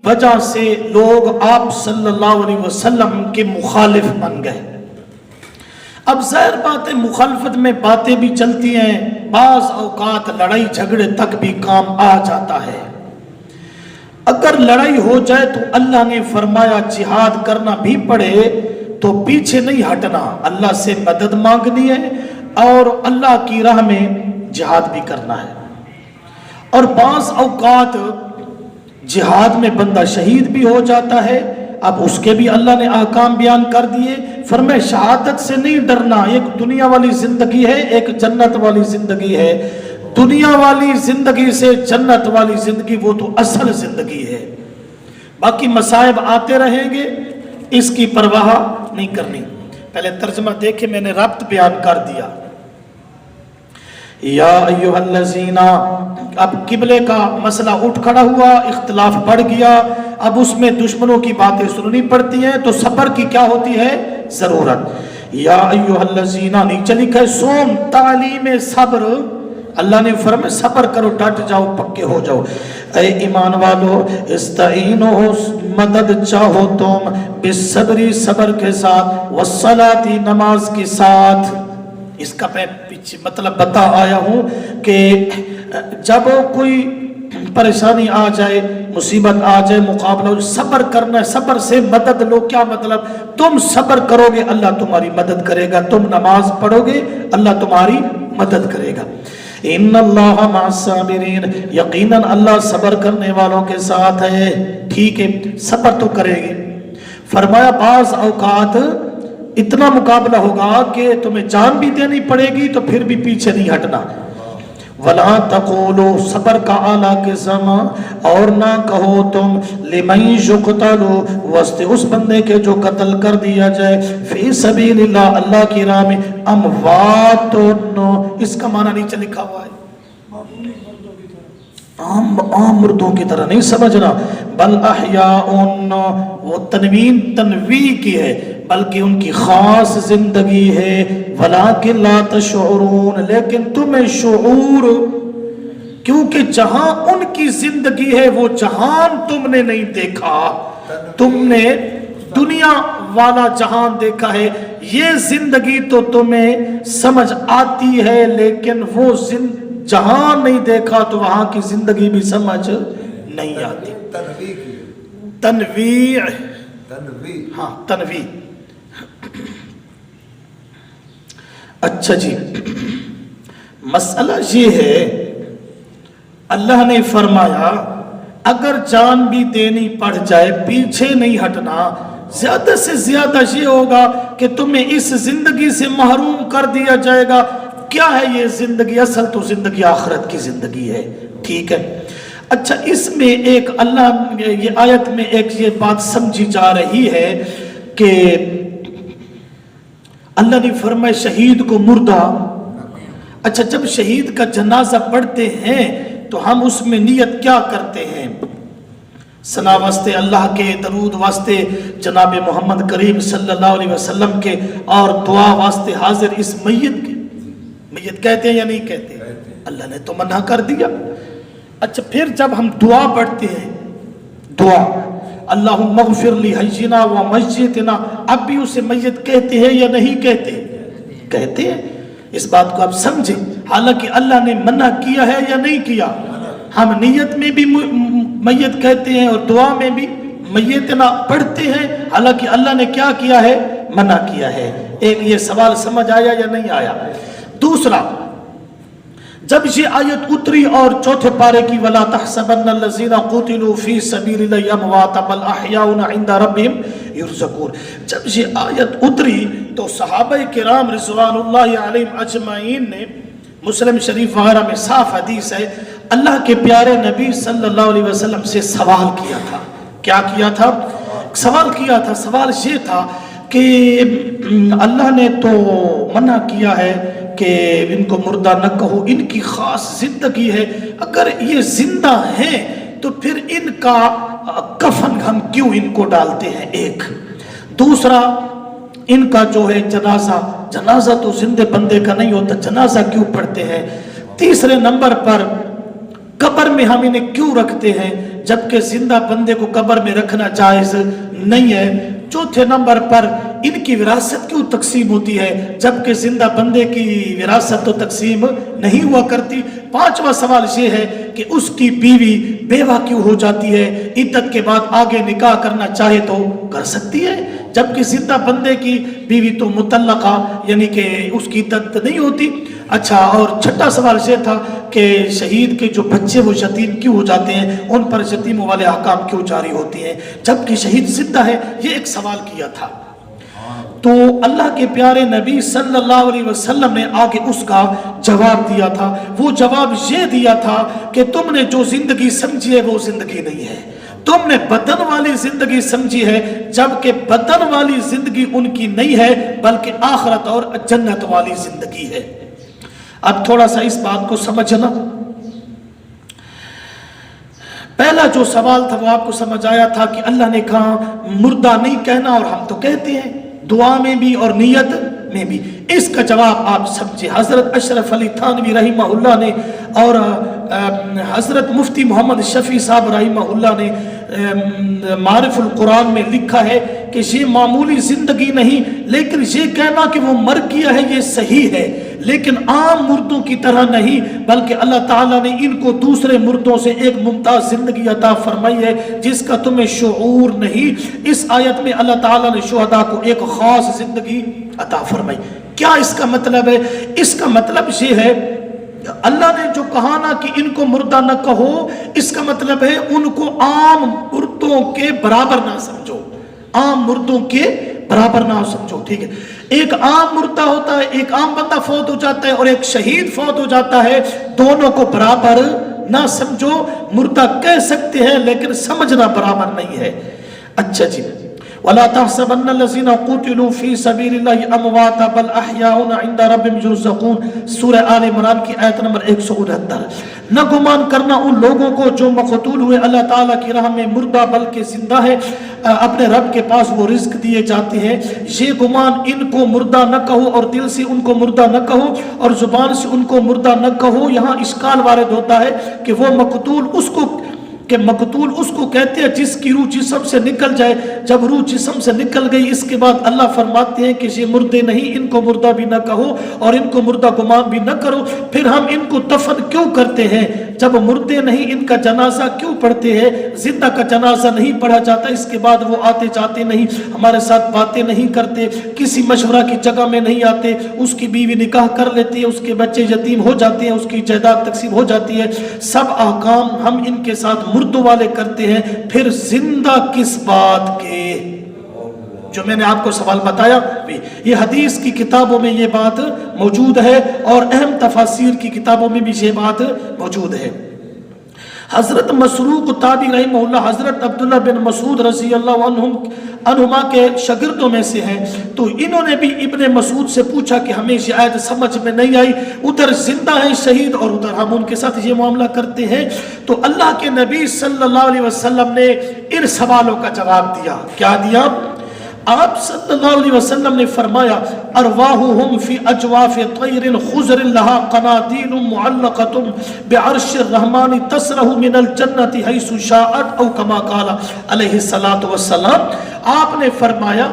وجہ سے لوگ آپ صلی اللہ علیہ وسلم کے مخالف بن گئے۔ اب ظاہر بات ہے مخالفت میں باتیں بھی چلتی ہیں، بعض اوقات لڑائی جھگڑے تک بھی کام آ جاتا ہے۔ اگر لڑائی ہو جائے تو اللہ نے فرمایا جہاد کرنا بھی پڑے تو پیچھے نہیں ہٹنا، اللہ سے مدد مانگنی ہے اور اللہ کی راہ میں جہاد بھی کرنا ہے۔ اور بعض اوقات جہاد میں بندہ شہید بھی ہو جاتا ہے، اب اس کے بھی اللہ نے احکام بیان کر دیے، فرمائے شہادت سے نہیں ڈرنا، ایک دنیا والی زندگی ہے، ایک جنت والی زندگی ہے۔ دنیا والی زندگی سے جنت والی زندگی وہ تو اصل زندگی ہے، باقی مصائب آتے رہیں گے، اس کی پرواہ نہیں کرنی۔ پہلے ترجمہ دیکھے، میں نے ربط بیان کر دیا۔ یا ایھا الذین، اب قبلے کا مسئلہ اٹھ کھڑا ہوا، اختلاف بڑھ گیا، اب اس میں دشمنوں کی باتیں سننی پڑتی ہیں تو صبر کی کیا ہوتی ہے؟ ضرورت۔ یا ایھا الذین، نیچے لکھا ہے سوم، تعلیم صبر۔ اللہ نے فرمایا صبر کرو، ڈٹ جاؤ، پکے ہو جاؤ۔ اے ایمان والو، استعینوا، مدد چاہو تم، بالصبر، صبر کے ساتھ، والصلاۃ، نماز کے ساتھ۔ اس کا میں پیچھے مطلب بتا آیا ہوں کہ جب کوئی پریشانی آ جائے، مصیبت آ جائے، مقابلہ، صبر کرنا ہے، صبر سے مدد لو۔ کیا مطلب؟ تم صبر کرو گے اللہ تمہاری مدد کرے گا، تم نماز پڑھو گے اللہ تمہاری مدد کرے گا۔ ان اللہ مع الصابرین، یقیناً اللہ صبر کرنے والوں کے ساتھ ہے۔ ٹھیک ہے، صبر تو کرے گے۔ فرمایا بعض اوقات اتنا مقابلہ ہوگا کہ تمہیں جان بھی دینی پڑے گی تو پھر بھی پیچھے نہیں ہٹنا۔ وَلَا تَقُولُوا، صبر کا اعلیٰ قسم، اور نہ کہو تم، لِمَن يُقْتَلُ، وسط اس بندے کے جو قتل کر دیا جائے، فی سبیل اللہ، اللہ کی راہ میں، اموات، اس کا معنی نیچے لکھا ہوا ہے، عام مردوں کی طرح نہیں سمجھنا، بل احیاء، وہ تنوین تنویع کی ہے، بلکہ ان کی خاص زندگی ہے، ولیکن لا تشعرون، لیکن تمہیں شعور، کیونکہ جہاں ان کی زندگی ہے وہ جہان تم نے نہیں دیکھا، تم نے دنیا والا جہان دیکھا ہے، یہ زندگی تو تمہیں سمجھ آتی ہے لیکن وہ جہان نہیں دیکھا تو وہاں کی زندگی بھی سمجھ نہیں آتی۔ تنویع، ہاں تنویع۔ اچھا جی، مسئلہ یہ ہے، اللہ نے فرمایا اگر جان بھی دینی پڑ جائے پیچھے نہیں ہٹنا، زیادہ سے زیادہ یہ ہوگا کہ تمہیں اس زندگی سے محروم کر دیا جائے گا۔ کیا ہے یہ زندگی؟ اصل تو زندگی آخرت کی زندگی ہے، ٹھیک ہے۔ اچھا، اس میں ایک اللہ، یہ آیت میں ایک یہ بات سمجھی جا رہی ہے کہ اللہ نے فرمایا شہید کو مردہ۔ اچھا، جب شہید کا جنازہ پڑھتے ہیں تو ہم اس میں نیت کیا کرتے ہیں؟ ثنا واسطے اللہ کے، درود واسطے جناب محمد کریم صلی اللہ علیہ وسلم کے، اور دعا واسطے حاضر اس میت کے۔ میت کہتے ہیں یا نہیں کہتے؟ اللہ نے تو منع کر دیا۔ اچھا، پھر جب ہم دعا پڑھتے ہیں، دعا اللہم اغفر لی حینا و میتنا، اب بھی اسے میت کہتے ہیں یا نہیں کہتے؟ کہتے ہیں۔ اس بات کو آپ سمجھیں، حالانکہ اللہ نے منع کیا ہے یا نہیں کیا؟ ہم نیت میں بھی میت کہتے ہیں اور دعا میں بھی میتنا پڑھتے ہیں، حالانکہ اللہ نے کیا کیا ہے؟ منع کیا ہے۔ ایک یہ سوال سمجھ آیا یا نہیں آیا؟ دوسرا، جب یہ آیت اتری اور چوتھے پارے کی وَلَا تَحْسَبَنَّ الَّذِينَ قُتِلُوا فِي سَبِيلِ اللَّهِ أَمْوَاتًا بَلْ أَحْيَاءٌ عِندَ رَبِّهِمْ يُرْزَقُونَ، جب یہ آیت اتری تو صحابہ کرام رضوان اللہ علیہم اجمعین نے، مسلم شریف وغیرہ میں صاف حدیث ہے، اللہ کے پیارے نبی صلی اللہ علیہ وسلم سے سوال کیا تھا۔ کیا کیا تھا؟ سوال کیا تھا۔ سوال یہ تھا کہ اللہ نے تو منع کیا ہے کہ ان کو مردہ نہ کہو، ان کی خاص زندگی ہے، اگر یہ زندہ ہیں تو پھر ان کا کفن ہم کیوں ان کو ڈالتے ہیں؟ ایک دوسرا، ان کا جو ہے جنازہ تو زندے بندے کا نہیں ہوتا، جنازہ کیوں پڑھتے ہیں؟ تیسرے نمبر پر قبر میں ہم انہیں کیوں رکھتے ہیں؟ جبکہ زندہ بندے کو قبر میں رکھنا جائز نہیں ہے۔ چوتھے نمبر پر ان کی وراثت کیوں تقسیم ہوتی ہے جبکہ زندہ بندے کی وراثت تو تقسیم نہیں ہوا کرتی؟ پانچواں سوال یہ ہے کہ اس کی بیوی بیوہ کیوں ہو جاتی ہے؟ عدت کے بعد آگے نکاح کرنا چاہے تو کر سکتی ہے، جبکہ زندہ بندے کی بیوی تو مطلقہ یعنی کہ اس کی عدت نہیں ہوتی۔ اچھا، اور چھٹا سوال یہ تھا کہ شہید کے جو بچے وہ یتیم کیوں ہو جاتے ہیں، ان پر یتیموں والے احکام کیوں جاری ہوتے ہیں جبکہ شہید زندہ ہے؟ یہ ایک سوال کیا تھا۔ تو اللہ کے پیارے نبی صلی اللہ علیہ وسلم نے آگے اس کا جواب دیا تھا۔ وہ جواب یہ دیا تھا کہ تم نے جو زندگی سمجھی ہے وہ زندگی نہیں ہے، تم نے بدن والی زندگی سمجھی ہے، جبکہ بدن والی زندگی ان کی نہیں ہے بلکہ آخرت اور جنت والی زندگی ہے۔ اب تھوڑا سا اس بات کو سمجھنا، پہلا جو سوال تھا وہ آپ کو سمجھ آیا تھا کہ اللہ نے کہا مردہ نہیں کہنا، اور ہم تو کہتے ہیں دعا میں بھی اور نیت میں بھی۔ اس کا جواب آپ سمجھے، حضرت اشرف علی تھانوی رحمہ اللہ نے اور حضرت مفتی محمد شفیع صاحب رحمہ اللہ نے معرف القرآن میں لکھا ہے کہ یہ معمولی زندگی نہیں، لیکن یہ کہنا کہ وہ مر گیا ہے یہ صحیح ہے، لیکن عام مردوں کی طرح نہیں، بلکہ اللہ تعالیٰ نے ان کو دوسرے مردوں سے ایک ممتاز زندگی عطا فرمائی ہے جس کا تمہیں شعور نہیں۔ اس آیت میں اللہ تعالیٰ نے شہداء کو ایک خاص زندگی عطا فرمائی۔ کیا اس کا مطلب ہے؟ اس کا مطلب یہ ہے اللہ نے جو کہا نا کہ ان کو مردہ نہ کہو، اس کا مطلب ہے ان کو عام مردوں کے برابر نہ سمجھو، عام مردوں کے برابر نہ سمجھو، ٹھیک ہے؟ ایک عام مردہ ہوتا ہے، ایک عام بندہ فوت ہو جاتا ہے اور ایک شہید فوت ہو جاتا ہے، دونوں کو برابر نہ سمجھو۔ مردہ کہہ سکتے ہیں لیکن سمجھنا برابر نہیں ہے۔ اچھا جی، وَلَا تَحْسَبَنَّ الَّذِينَ قُتِلُوا فِي سَبِيلِ اللَّهِ أَمْوَاتًا بَلْ أَحْيَاءٌ عِندَ رَبِّهِمْ يُرْزَقُونَ، سورہ آل عمران کی آیت نمبر 169۔ نہ گمان کرنا ان لوگوں کو جو مقتول ہوئے اللہ تعالیٰ کی راہ میں مردہ بلکہ زندہ ہے، اپنے رب کے پاس وہ رزق دیے جاتے ہیں۔ یہ گمان ان کو مردہ نہ کہو اور دل سے ان کو مردہ نہ کہو اور زبان سے ان کو مردہ نہ کہو۔ یہاں اشکال وارد ہوتا ہے کہ وہ مقتول اس کو کہتے ہیں جس کی روح جسم سے نکل جائے۔ جب روح جسم سے نکل گئی اس کے بعد اللہ فرماتے ہیں کہ یہ مردے نہیں، ان کو مردہ بھی نہ کہو اور ان کو مردہ گمان بھی نہ کرو۔ پھر ہم ان کو دفن کیوں کرتے ہیں؟ جب مردے نہیں ان کا جنازہ کیوں پڑھتے ہیں؟ زندہ کا جنازہ نہیں پڑھا جاتا، اس کے بعد وہ آتے جاتے نہیں، ہمارے ساتھ باتیں نہیں کرتے، کسی مشورہ کی جگہ میں نہیں آتے، اس کی بیوی نکاح کر لیتی ہے، اس کے بچے یتیم ہو جاتے ہیں، اس کی جائیداد تقسیم ہو جاتی ہے۔ سب احکام ہم ان کے ساتھ مردوں والے کرتے ہیں، پھر زندہ کس بات کے؟ جو میں نے آپ کو سوال بتایا، یہ حدیث کی کتابوں میں یہ بات موجود ہے اور اہم تفاسیر کی کتابوں میں بھی یہ بات موجود ہے۔ حضرت مسروق تابعی رحمہ اللہ حضرت عبداللہ بن مسعود رضی اللہ عنہما کے شاگردوں میں سے ہیں، تو انہوں نے بھی ابن مسعود سے پوچھا کہ ہمیں یہ آیت سمجھ میں نہیں آئی، ادھر زندہ ہیں شہید اور ادھر ہم ان کے ساتھ یہ معاملہ کرتے ہیں۔ تو اللہ کے نبی صلی اللہ علیہ وسلم نے ان سوالوں کا جواب دیا۔ کیا دیا؟ آپ صلی اللہ علیہ وسلم نے فرمایا ارواحهم فی اجواف طیر خضر لها قنادیل معلقۃ بعرش الرحمن تسرح من الجنۃ حیث شاءت، او کما قال علیہ الصلوۃ والسلام۔ آپ نے فرمایا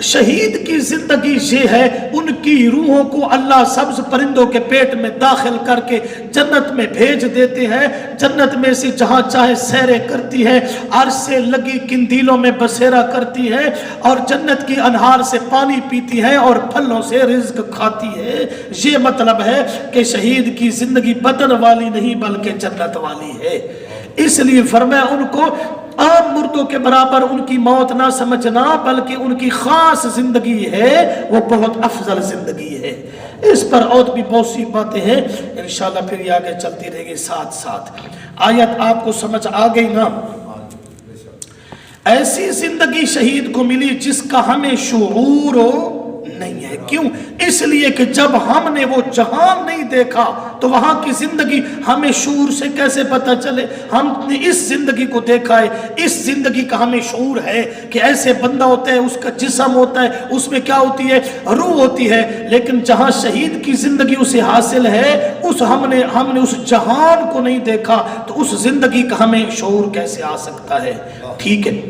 شہید کی زندگی یہ ہے، ان کی روحوں کو اللہ سبز پرندوں کے پیٹ میں داخل کر کے جنت میں بھیج دیتے ہیں، جنت میں سے جہاں چاہے سیریں کرتی ہے، عرش سے لگی قندیلوں میں بسیرا کرتی ہے اور جنت کی انہار سے پانی پیتی ہے اور پھلوں سے رزق کھاتی ہے۔ یہ مطلب ہے کہ شہید کی زندگی بدن والی نہیں بلکہ جنت والی ہے۔ اس لیے فرمایا ان کو عام مردوں کے برابر ان کی موت نہ سمجھنا، بلکہ ان کی خاص زندگی ہے، وہ بہت افضل زندگی ہے۔ اس پر اور بھی بہت سی باتیں ہیں، انشاءاللہ پھر یہ آگے چلتی رہے گی ساتھ ساتھ۔ آیت آپ کو سمجھ آ گئی نا؟ ایسی زندگی شہید کو ملی جس کا ہمیں شعور نہیں ہے۔ کیوں؟ اس لیے کہ جب ہم نے وہ جہان نہیں دیکھا تو وہاں کی زندگی ہمیں شعور سے کیسے پتہ چلے؟ ہم نے اس زندگی کو دیکھا ہے، اس زندگی کا ہمیں شعور ہے کہ ایسے بندہ ہوتا ہے، اس کا جسم ہوتا ہے، اس میں کیا ہوتی ہے؟ روح ہوتی ہے۔ لیکن جہاں شہید کی زندگی اسے حاصل ہے، ہم نے اس جہان کو نہیں دیکھا، تو اس زندگی کا ہمیں شعور کیسے آ سکتا ہے؟ ٹھیک ہے۔